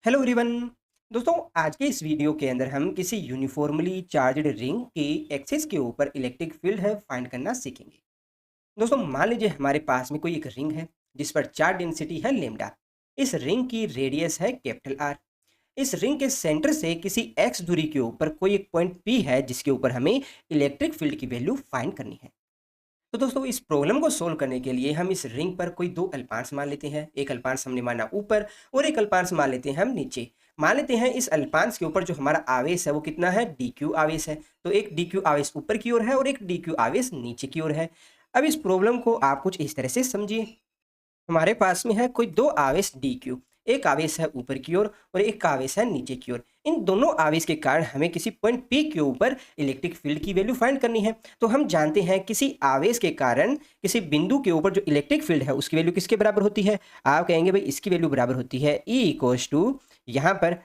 Hello everyone. दोस्तों, आज के इस वीडियो के अंदर हम किसी यूनिफॉर्मली चार्ज्ड रिंग के एक्सिस के ऊपर इलेक्ट्रिक फील्ड है फाइंड करना सीखेंगे। दोस्तों, मान लीजिए हमारे पास में कोई एक रिंग है जिस पर चार्ज डेंसिटी है लेमडा। इस रिंग की रेडियस है कैपिटल आर। इस रिंग के सेंटर से किसी एक्स दूरी के ऊपर कोई एक पॉइंट पी है जिसके ऊपर हमें इलेक्ट्रिक फील्ड की वैल्यू फाइंड करनी है। तो दोस्तों, इस प्रॉब्लम को सोल्व करने के लिए हम इस रिंग पर कोई दो अल्पांश मान लेते हैं। एक अल्पांश हमने माना ऊपर और एक अल्पांश मान लेते हैं हम नीचे। मान लेते हैं इस अल्पांश के ऊपर जो हमारा आवेश है वो कितना है, डी क्यू आवेश है। तो एक डी क्यू आवेश ऊपर की ओर है और एक डी क्यू आवेश नीचे की ओर है। अब इस प्रॉब्लम को आप कुछ इस तरह से समझिए। हमारे पास में है कोई दो आवेश डी क्यू। एक आवेश है ऊपर की ओर और एक आवेश है नीचे की ओर। इन दोनों आवेश के कारण हमें किसी पॉइंट पी के ऊपर इलेक्ट्रिक फील्ड की वैल्यू फाइंड करनी है। तो हम जानते हैं किसी आवेश के कारण किसी बिंदु के ऊपर जो इलेक्ट्रिक फील्ड है उसकी वैल्यू किसके बराबर होती है। आप कहेंगे भाई इसकी वैल्यू बराबर होती है ई इक्वल्स टू, यहाँ पर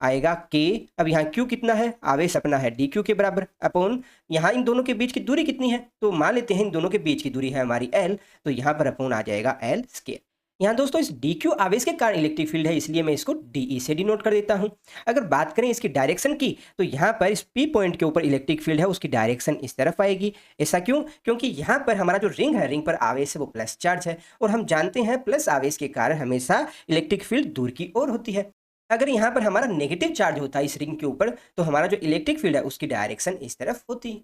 आएगा के। अब यहाँ क्यू कितना है, आवेश अपना है डी क्यू के बराबर अपॉन यहाँ इन दोनों के बीच की दूरी कितनी है, तो मान लेते हैं इन दोनों के बीच की दूरी है हमारी एल। तो यहाँ पर अपॉन आ जाएगा एल स्क्वायर। यहाँ दोस्तों इस डी क्यू आवेश के कारण इलेक्ट्रिक फील्ड है, इसलिए मैं इसको डीई से डिनोट कर देता हूँ। अगर बात करें इसकी डायरेक्शन की, तो यहाँ पर इस पी पॉइंट के ऊपर इलेक्ट्रिक फील्ड है उसकी डायरेक्शन इस तरफ आएगी। ऐसा क्यों? क्योंकि यहाँ पर हमारा जो रिंग है, रिंग पर आवेश है वो प्लस चार्ज है और हम जानते हैं प्लस आवेश के कारण हमेशा इलेक्ट्रिक फील्ड दूर की ओर होती है। अगर यहाँ पर हमारा नेगेटिव चार्ज होता है इस रिंग के ऊपर, तो हमारा जो इलेक्ट्रिक फील्ड है उसकी डायरेक्शन इस तरफ होती।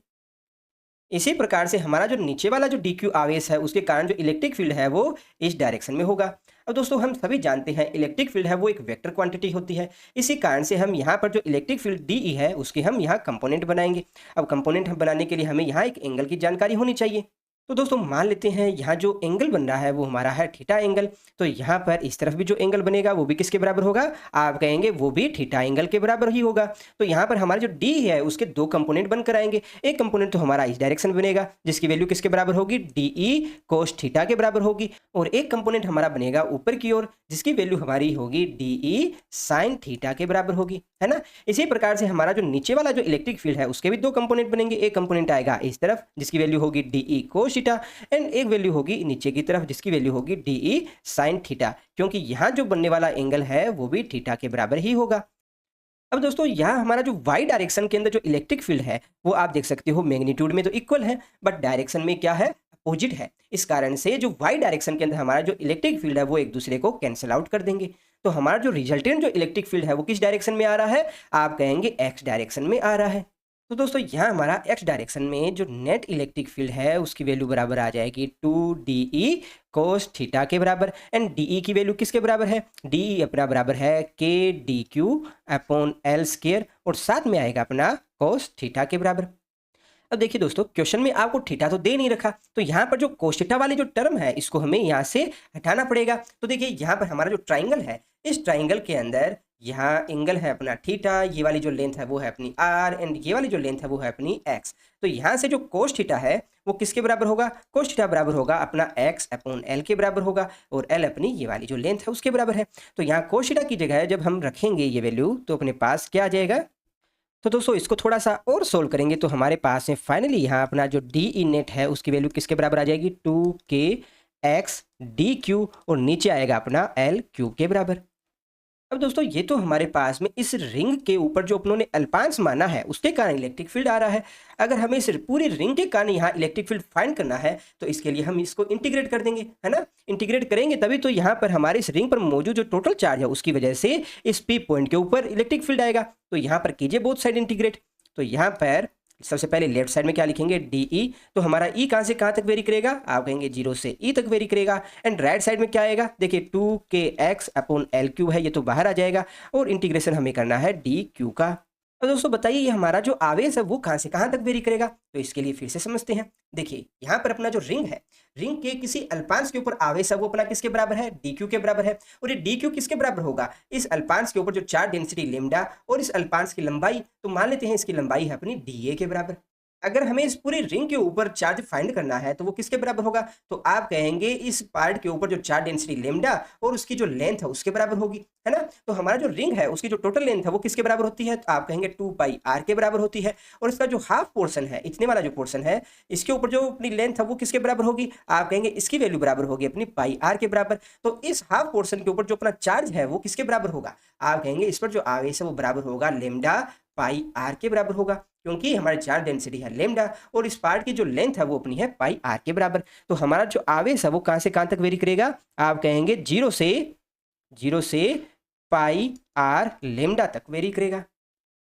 इसी प्रकार से हमारा जो नीचे वाला जो डी क्यू आवेश है उसके कारण जो इलेक्ट्रिक फील्ड है वो इस डायरेक्शन में होगा। अब दोस्तों, हम सभी जानते हैं इलेक्ट्रिक फील्ड है वो एक वेक्टर क्वांटिटी होती है। इसी कारण से हम यहाँ पर जो इलेक्ट्रिक फील्ड डी है उसके हम यहाँ कंपोनेंट बनाएंगे। अब कंपोनेंट हम बनाने के लिए हमें यहाँ एक एंगल की जानकारी होनी चाहिए। तो दोस्तों, मान लेते हैं यहाँ जो एंगल बन रहा है वो हमारा है थीटा एंगल। तो यहाँ पर इस तरफ भी जो एंगल बनेगा वो भी किसके बराबर होगा, आप कहेंगे वो भी थीटा एंगल के बराबर ही होगा। तो यहाँ पर हमारा जो डी है उसके दो कंपोनेंट बनकर आएंगे। एक कंपोनेंट तो हमारा इस डायरेक्शन बनेगा जिसकी वैल्यू किसके बराबर होगी, डीई कोस थीटा के बराबर होगी। और एक कंपोनेंट हमारा बनेगा ऊपर की ओर जिसकी वैल्यू हमारी होगी डीई साइन थीटा के बराबर होगी, है ना। इसी प्रकार से हमारा जो नीचे वाला जो इलेक्ट्रिक फील्ड है उसके भी दो कंपोनेंट बनेंगे। एक कंपोनेंट आएगा इस तरफ जिसकी वैल्यू होगी डीई कोस थीटा एंड एक वैल्यू होगी नीचे की तरफ जिसकी वैल्यू होगी डीई साइन थीटा, क्योंकि यहाँ जो बनने वाला एंगल है वो भी थीटा के बराबर ही होगा। अब दोस्तों, यहाँ हमारा जो वाई डायरेक्शन के अंदर जो इलेक्ट्रिक फील्ड है वो आप देख सकते हो मैग्नीट्यूड में तो इक्वल है, बट डायरेक्शन में क्या है, अपोजिट है। इस कारण से जो वाई डायरेक्शन के अंदर हमारा जो इलेक्ट्रिक फील्ड है वो एक दूसरे को कैंसिल आउट कर देंगे। तो हमारा जो रिजल्टेंट जो इलेक्ट्रिक फील्ड है वो किस डायरेक्शन में आ रहा है, आप कहेंगे एक्स डायरेक्शन में आ रहा है। तो दोस्तों, यहाँ हमारा एक्स डायरेक्शन में जो नेट इलेक्ट्रिक फील्ड है उसकी वैल्यू बराबर आ जाएगी 2 DE कोस थीटा के बराबर। एंड डीई की वैल्यू किसके बराबर है, डीई अपना बराबर है के D Q upon L square और साथ में आएगा अपना कोस थीटा के बराबर। अब देखिए दोस्तों, क्वेश्चन में आपको थीटा तो दे नहीं रखा, तो यहाँ पर जो कोस थीटा वाली जो टर्म है इसको हमें यहाँ से हटाना पड़ेगा। तो देखिए यहाँ पर हमारा जो ट्राइंगल है, इस ट्राइंगल के अंदर यहाँ एंगल है अपना थीटा, ये वाली जो लेंथ है वो है अपनी आर एंड ये वाली जो लेंथ है वो है अपनी एक्स। तो यहाँ से जो कोस थीटा है वो किसके बराबर होगा, कोस थीटा बराबर होगा अपना एक्स अपॉन एल के बराबर होगा और एल अपनी ये वाली जो लेंथ है उसके बराबर है। तो यहाँ कोस थीटा की जगह जब हम रखेंगे ये वैल्यू तो अपने पास क्या आ जाएगा। तो दोस्तों, इसको थोड़ा सा और सोल्व करेंगे तो हमारे पास में फाइनली यहाँ अपना जो डी ई नेट है उसकी वैल्यू किसके बराबर आ जाएगी 2k(x)d(q) और नीचे आएगा अपना एल क्यू के बराबर। अब दोस्तों, ये तो हमारे पास में इस रिंग के ऊपर जो अपनों ने अल्पांश माना है उसके कारण इलेक्ट्रिक फील्ड आ रहा है। अगर हमें इस पूरी रिंग के कारण यहाँ इलेक्ट्रिक फील्ड फाइंड करना है तो इसके लिए हम इसको इंटीग्रेट कर देंगे, है ना। इंटीग्रेट करेंगे तभी तो यहाँ पर हमारे इस रिंग पर मौजूद जो टोटल चार्ज है उसकी वजह से इस पी पॉइंट के ऊपर इलेक्ट्रिक फील्ड आएगा। तो यहाँ पर कीजिए बोथ साइड इंटीग्रेट। तो यहाँ पर सबसे पहले लेफ्ट साइड में क्या लिखेंगे, डीई। तो हमारा ई कहाँ से कहाँ तक वेरी करेगा, आप कहेंगे 0 से ई तक वेरी करेगा। एंड राइट साइड में क्या आएगा, देखिए 2kx अपॉन एल क्यू है, ये तो बाहर आ जाएगा और इंटीग्रेशन हमें करना है डी क्यू का। अब दोस्तों बताइए ये हमारा जो आवेश है वो कहाँ से कहाँ तक वेरी करेगा, तो इसके लिए फिर से समझते हैं। देखिए यहाँ पर अपना जो रिंग है, रिंग के किसी अल्पांश के ऊपर आवेश है वो अपना किसके बराबर है, डी क्यू के बराबर है। और ये डी क्यू किसके बराबर होगा, इस अल्पांश के ऊपर जो चार्ज डेंसिटी लेमडा और इस अल्पांश की लंबाई, तो मान लेते हैं इसकी लंबाई है अपनी डी ए के बराबर। अगर हमें इस पूरी रिंग के ऊपर चार्ज फाइंड करना है तो वो किसके बराबर होगा? तो आप कहेंगे इस पार्ट के ऊपर जो चार्ज डेंसिटी लैम्डा और उसकी जो लेंथ है उसके बराबर होगी, है ना? तो हमारा जो रिंग है उसकी जो टोटल लेंथ है वो किसके बराबर होती है? तो आप कहेंगे 2 पाई r के बराबर होती है और इसका जो हाफ पोर्शन है, इतने वाला जो पोर्शन है, इसके ऊपर जो अपनी लेंथ है वो किसके बराबर होगी? आप कहेंगे इसकी वैल्यू बराबर होगी अपनी पाई r के बराबर। तो इस हाफ पोर्शन के ऊपर जो अपना चार्ज है वो किसके बराबर होगा? आप कहेंगे इस पर जो आवेश है वो बराबर होगा लैम्डा पाई r के बराबर होगा, क्योंकि हमारी चार्ज डेंसिटी है लैम्डा और इस पार्ट की जो लेंथ है वो अपनी है पाई r के बराबर। तो हमारा जो आवेश है वो कहां से कहां तक वेरी करेगा? आप कहेंगे 0 से पाई r लैम्डा तक वेरी करेगा।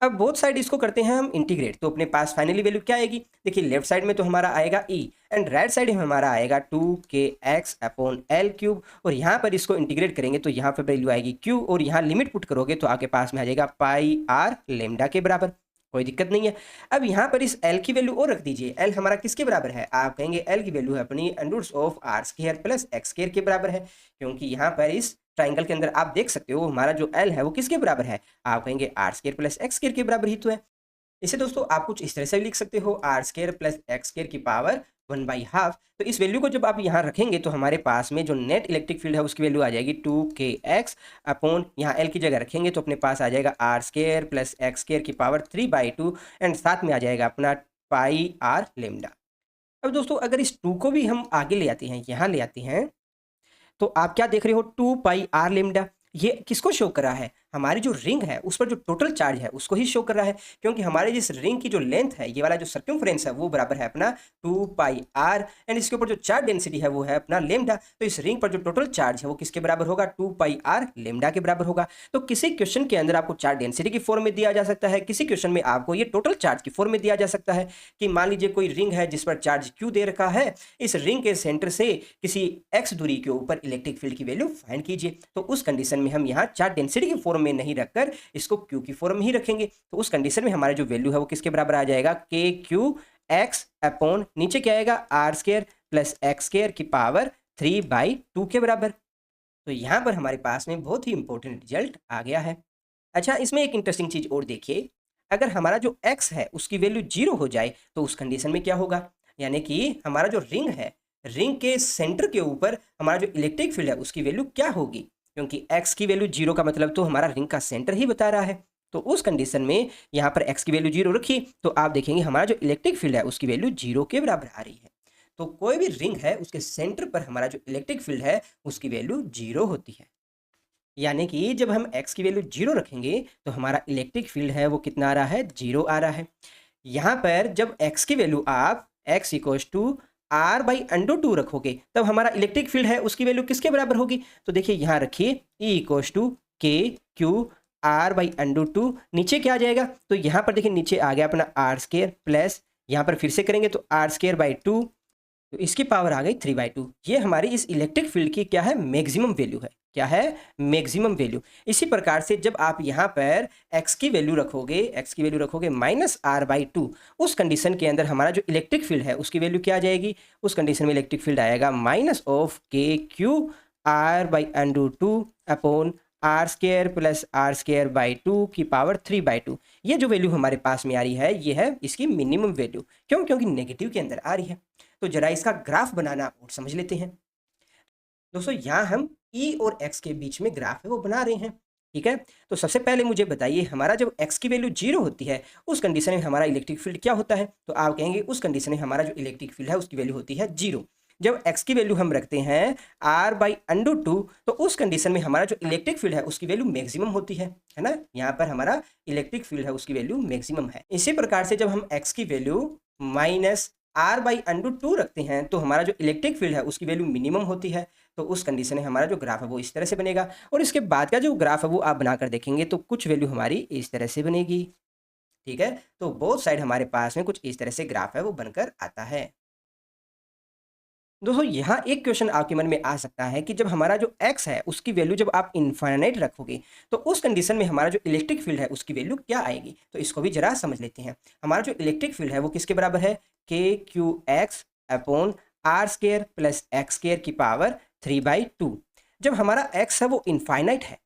अब बोथ साइड इसको करते हैं हम इंटीग्रेट, तो अपने पास फाइनली वैल्यू क्या आएगी? देखिए लेफ्ट साइड में तो हमारा आएगा e एंड राइट साइड में हमारा आएगा 2kx अपॉन l क्यूब और यहाँ पर इसको इंटीग्रेट करेंगे तो यहाँ पर वैल्यू आएगी q और यहाँ लिमिट पुट करोगे तो आपके पास में आ जाएगा पाई r लैम्डा के बराबर। कोई दिक्कत नहीं है। अब यहाँ पर इस l की वैल्यू और रख दीजिए। l हमारा किसके बराबर है? आप कहेंगे l की वैल्यू है अपनी under of r square plus x square के बराबर है, क्योंकि यहाँ पर इस ट्राइंगल के अंदर आप देख सकते हो हमारा जो l है वो किसके बराबर है? आप कहेंगे r square plus x square के बराबर ही तो है। इसे दोस्तों आप कुछ इस तरह से भी लिख सकते हो r square plus x square की पावर 1/2। तो इस वैल्यू को जब आप यहाँ रखेंगे तो हमारे पास में जो नेट इलेक्ट्रिक फील्ड है उसकी वैल्यू आ जाएगी 2kx अपॉन यहाँ l की जगह रखेंगे तो अपने पास आ जाएगा r square plus x square की पावर 3/2 एंड साथ में आ जाएगा अपना पाई r लैम्डा। अब दोस्तों अगर इस 2 को भी हम आगे ले आते हैं, यहाँ ले आते हैं, तो आप क्या देख रहे हो? 2 पाई r लैम्डा। ये किसको शो कर रहा है? हमारी जो रिंग है उस पर जो टोटल चार्ज है उसको ही शो कर रहा है, क्योंकि हमारे जिस रिंग की जो लेंथ है, ये वाला जो सर्कमफ्रेंस है वो बराबर है अपना 2 पाई r एंड इसके ऊपर जो चार्ज डेंसिटी है वो है अपना लैम्डा। तो इस रिंग पर जो टोटल चार्ज है वो किसके बराबर होगा? 2 पाई r लैम्डा के बराबर होगा। तो किसी क्वेश्चन के अंदर आपको चार्ज डेंसिटी की फॉर्म में दिया जा सकता है, किसी क्वेश्चन में आपको ये टोटल चार्ज की फॉर्म में दिया जा सकता है कि मान लीजिए कोई रिंग है जिस पर चार्ज q दे रखा है, इस रिंग के सेंटर से किसी x दूरी के ऊपर इलेक्ट्रिक फील्ड की वैल्यू फाइंड कीजिए। तो उस कंडीशन में हम यहाँ चार्ज डेंसिटी की फॉर्म में नहीं रखकर इसको q की फॉर्म में ही रखेंगे। तो उस कंडीशन में हमारा जो वैल्यू है वो किसके बराबर आ जाएगा? k q x अपॉन नीचे क्या आएगा? r square plus x square की पावर 3/2 के बराबर। तो यहाँ पर हमारे पास में बहुत ही इंपॉर्टेंट रिजल्ट आ गया है। अच्छा, इसमें एक इंटरेस्टिंग चीज और देखिए, अगर हमारा जो x है उसकी वैल्यू 0 हो जाए तो उस कंडीशन में क्या होगा? यानी कि हमारा जो रिंग है, रिंग के सेंटर के ऊपर हमारा जो इलेक्ट्रिक फील्ड है उसकी वैल्यू क्या होगी? क्योंकि x की वैल्यू 0 का मतलब तो हमारा रिंग का सेंटर ही बता रहा है। तो उस कंडीशन में यहाँ पर x की वैल्यू 0 रखी तो आप देखेंगे हमारा जो इलेक्ट्रिक फील्ड है उसकी वैल्यू 0 के बराबर आ रही है। तो कोई भी रिंग है उसके सेंटर पर हमारा जो इलेक्ट्रिक फील्ड है उसकी वैल्यू 0 होती है। यानी कि जब हम x की वैल्यू 0 रखेंगे तो हमारा इलेक्ट्रिक फील्ड है वो कितना आ रहा है? 0 आ रहा है। यहाँ पर जब x की वैल्यू आप x equals to r by under 2 रखोगे तब हमारा इलेक्ट्रिक फील्ड है उसकी वैल्यू किसके बराबर होगी? तो देखिए यहाँ रखिए E इक्वल्स टू के क्यू आर बाई अंडर 2, नीचे क्या आ जाएगा? तो यहाँ पर देखिए नीचे आ गया अपना r स्क्वायर प्लस यहाँ पर फिर से करेंगे तो r स्क्वायर बाई 2, तो इसकी पावर आ गई 3/2। ये हमारी इस इलेक्ट्रिक फील्ड की क्या है? मैक्सिमम वैल्यू है। क्या है? Maximum value. इसी प्रकार से जब आप यहाँ पर x की वैल्यू रखोगे -r/2, उस कंडीशन के अंदर हमारा जो इलेक्ट्रिक फील्ड है उसकी वैल्यू क्या आ जाएगी? उस कंडीशन में इलेक्ट्रिक फील्ड आएगा -k/2 upon r square plus r square by 2 की पावर 3/2। ये जो वैल्यू हमारे पास में आ रही है ये है इसकी मिनिमम वैल्यू। क्यों? क्योंकि नेगेटिव के अंदर आ रही है। तो जरा इसका ग्राफ बनाना और समझ लेते हैं। दोस्तों यहाँ हम E और x के बीच में ग्राफ है वो बना रहे हैं, ठीक है? तो सबसे पहले मुझे बताइए हमारा जब x की वैल्यू 0 होती है उस कंडीशन में हमारा इलेक्ट्रिक फील्ड क्या होता है? तो आप कहेंगे उस कंडीशन में हमारा जो इलेक्ट्रिक फील्ड है उसकी वैल्यू होती है 0। जब x की वैल्यू हम रखते हैं r/√2 तो उस कंडीशन में हमारा जो इलेक्ट्रिक फील्ड है उसकी वैल्यू मैक्सिमम होती है ना? यहाँ पर हमारा इलेक्ट्रिक फील्ड है उसकी वैल्यू मैक्सिमम है। इसी प्रकार से जब हम x की वैल्यू -r/√2 रखते हैं तो हमारा जो इलेक्ट्रिक फील्ड है उसकी वैल्यू मिनिमम होती है। तो उस कंडीशन में हमारा जो ग्राफ है वो इस तरह से बनेगा और इसके बाद का जो ग्राफ है वो आप बनाकर देखेंगे तो कुछ वैल्यू हमारी इस तरह से बनेगी, ठीक है? तो बोथ साइड हमारे पास में कुछ इस तरह से ग्राफ है वो बनकर आता है। दोस्तों यहाँ एक क्वेश्चन आपके मन में आ सकता है कि जब हमारा जो x है उसकी वैल्यू जब आप इनफाइनाइट रखोगे तो उस कंडीशन में हमारा जो इलेक्ट्रिक फील्ड है उसकी वैल्यू क्या आएगी? तो इसको भी जरा समझ लेते हैं। हमारा जो इलेक्ट्रिक फील्ड है वो किसके बराबर है? KQX upon r square plus x square की पावर 3/2। जब हमारा x है वो इनफाइनाइट है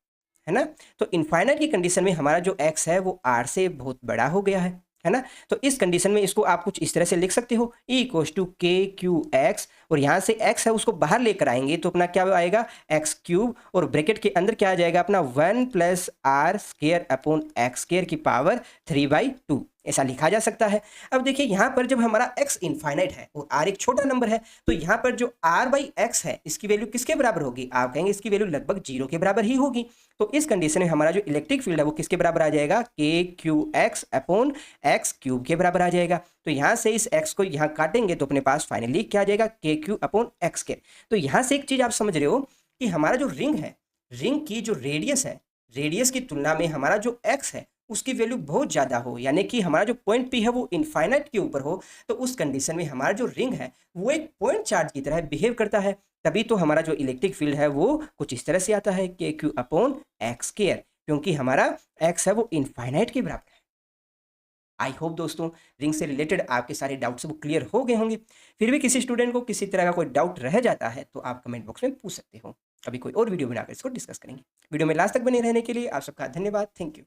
ना? तो इनफाइनाइट की कंडीशन में हमारा जो x है वो r से बहुत बड़ा हो गया है। है ना? तो इस कंडीशन में इसको आप कुछ इस तरह से लिख सकते हो, E इक्वल्स टू के क्यू एक्स, और यहाँ से x है उसको बाहर लेकर आएंगे तो अपना क्या आएगा एक्स क्यूब, और ब्रैकेट के अंदर क्या आ जाएगा अपना 1 plus r square upon x square की पावर 3/2, ऐसा लिखा जा सकता है। अब देखिए यहाँ पर जब हमारा x इनफाइनाइट है और r एक छोटा नंबर है, तो यहाँ पर जो r बाई एक्स है इसकी वैल्यू किसके बराबर होगी? आप कहेंगे इसकी वैल्यू लगभग 0 के बराबर ही होगी। तो इस कंडीशन में हमारा जो इलेक्ट्रिक फील्ड है वो किसके बराबर आ जाएगा? के Q x upon x cube के बराबर आ जाएगा। तो यहाँ से इस x को यहाँ काटेंगे तो अपने पास फाइनली क्या आ जाएगा? के क्यू अपॉन एक्स के। तो यहाँ से एक चीज आप समझ रहे हो कि हमारा जो रिंग है, रिंग की जो रेडियस है, रेडियस की तुलना में हमारा जो x है उसकी वैल्यू बहुत ज़्यादा हो, यानी कि हमारा जो पॉइंट P है वो इनफाइनाइट के ऊपर हो, तो उस कंडीशन में हमारा जो रिंग है वो एक पॉइंट चार्ज की तरह बिहेव करता है। तभी तो हमारा जो इलेक्ट्रिक फील्ड है वो कुछ इस तरह से आता है, के क्यू अपॉन एक्स स्क्वायर, क्योंकि हमारा x है वो इनफाइनाइट के बराबर है। आई होप दोस्तों रिंग से रिलेटेड आपके सारे डाउट्स वो क्लियर हो गए होंगे। फिर भी किसी स्टूडेंट को किसी तरह का कोई डाउट रह जाता है तो आप कमेंट बॉक्स में पूछ सकते हो। कभी कोई और वीडियो बनाकर इसको डिस्कस करेंगे। वीडियो में लास्ट तक बने रहने के लिए आप सबका धन्यवाद। Thank you.